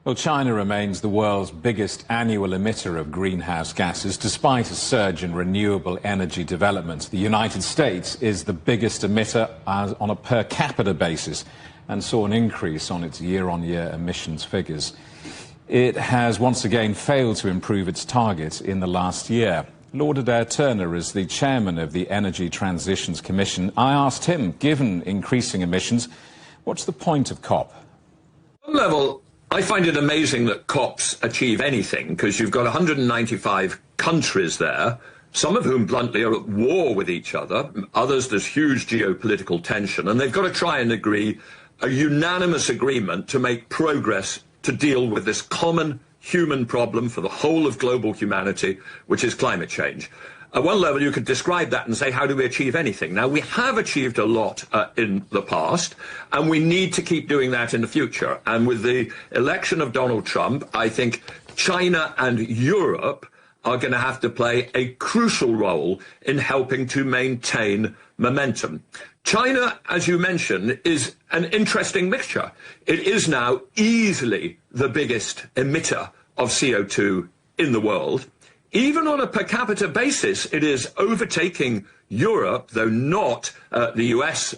Well, China remains the world's biggest annual emitter of greenhouse gases, despite a surge in renewable energy development. The United States is the biggest emitter on a per capita basis and saw an increase on its year-on-year emissions figures. It has once again failed to improve its target in the last year. Lord Adair Turner is the chairman of the Energy Transitions Commission. I asked him, given increasing emissions, what's the point of COP? On one level, I find it amazing that COPs achieve anything, because you've got 195 countries there, some of whom bluntly are at war with each other, others there's huge geopolitical tension, and they've got to try and agree a unanimous agreement to make progress to deal with this common human problem for the whole of global humanity, which is climate change. At one level, you could describe that and say, how do we achieve anything? Now, we have achieved a lot in the past, and we need to keep doing that in the future. And with the election of Donald Trump, I think China and Europe are going to have to play a crucial role in helping to maintain momentum. China, as you mentioned, is an interesting mixture. It is now easily the biggest emitter of CO2 in the world. Even on a per capita basis, it is overtaking Europe, though not the US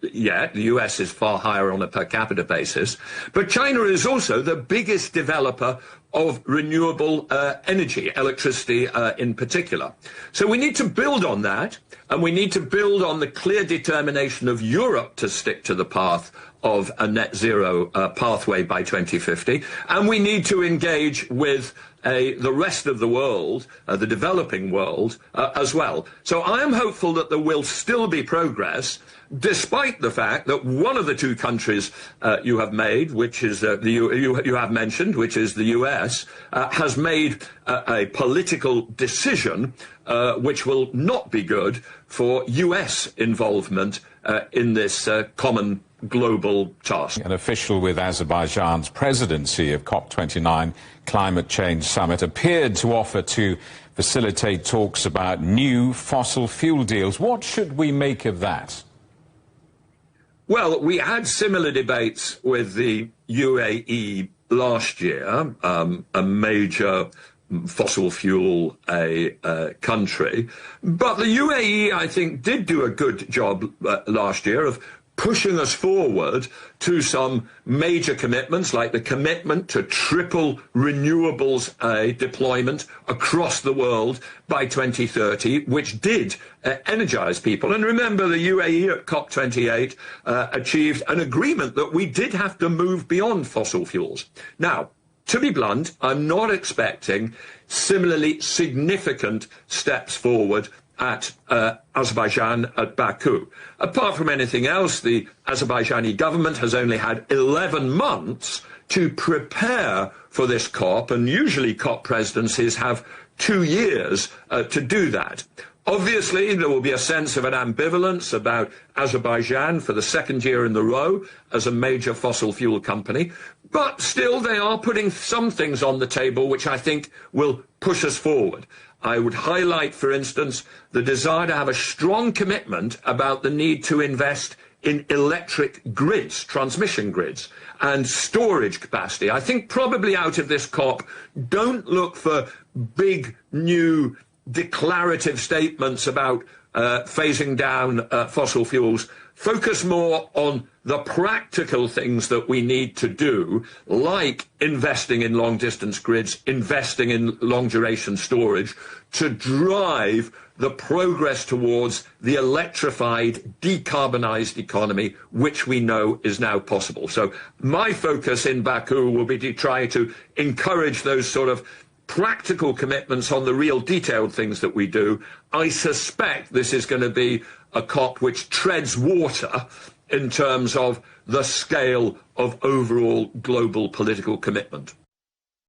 yet. The US is far higher on a per capita basis. But China is also the biggest developer of renewable energy, electricity in particular. So we need to build on that, and we need to build on the clear determination of Europe to stick to the path of a net zero pathway by 2050, and we need to engage with the rest of the world, the developing world, as well. So I am hopeful that there will still be progress, despite the fact that one of the two countries you have made, which is you have mentioned, which is the US, has made a political decision which will not be good for US involvement in this common global task. An official with Azerbaijan's presidency of COP29 Climate Change Summit appeared to offer to facilitate talks about new fossil fuel deals. What should we make of that? Well, we had similar debates with the UAE last year, a major fossil fuel country. But the UAE, I think, did do a good job last year of pushing us forward to some major commitments, like the commitment to triple renewables deployment across the world by 2030, which did energize people. And remember, the UAE at COP28 achieved an agreement that we did have to move beyond fossil fuels. Now, to be blunt, I'm not expecting similarly significant steps forward at Azerbaijan, at Baku. Apart from anything else, the Azerbaijani government has only had 11 months to prepare for this COP, and usually COP presidencies have 2 years to do that. Obviously, there will be a sense of an ambivalence about Azerbaijan for the second year in a row as a major fossil fuel company, but still they are putting some things on the table which I think will push us forward. I would highlight, for instance, the desire to have a strong commitment about the need to invest in electric grids, transmission grids, and storage capacity. I think probably out of this COP, don't look for big new declarative statements about phasing down fossil fuels. Focus more on the practical things that we need to do, like investing in long-distance grids, investing in long-duration storage, to drive the progress towards the electrified, decarbonised economy, which we know is now possible. So my focus in Baku will be to try to encourage those sort of practical commitments on the real detailed things that we do. I suspect this is going to be a COP which treads water in terms of the scale of overall global political commitment.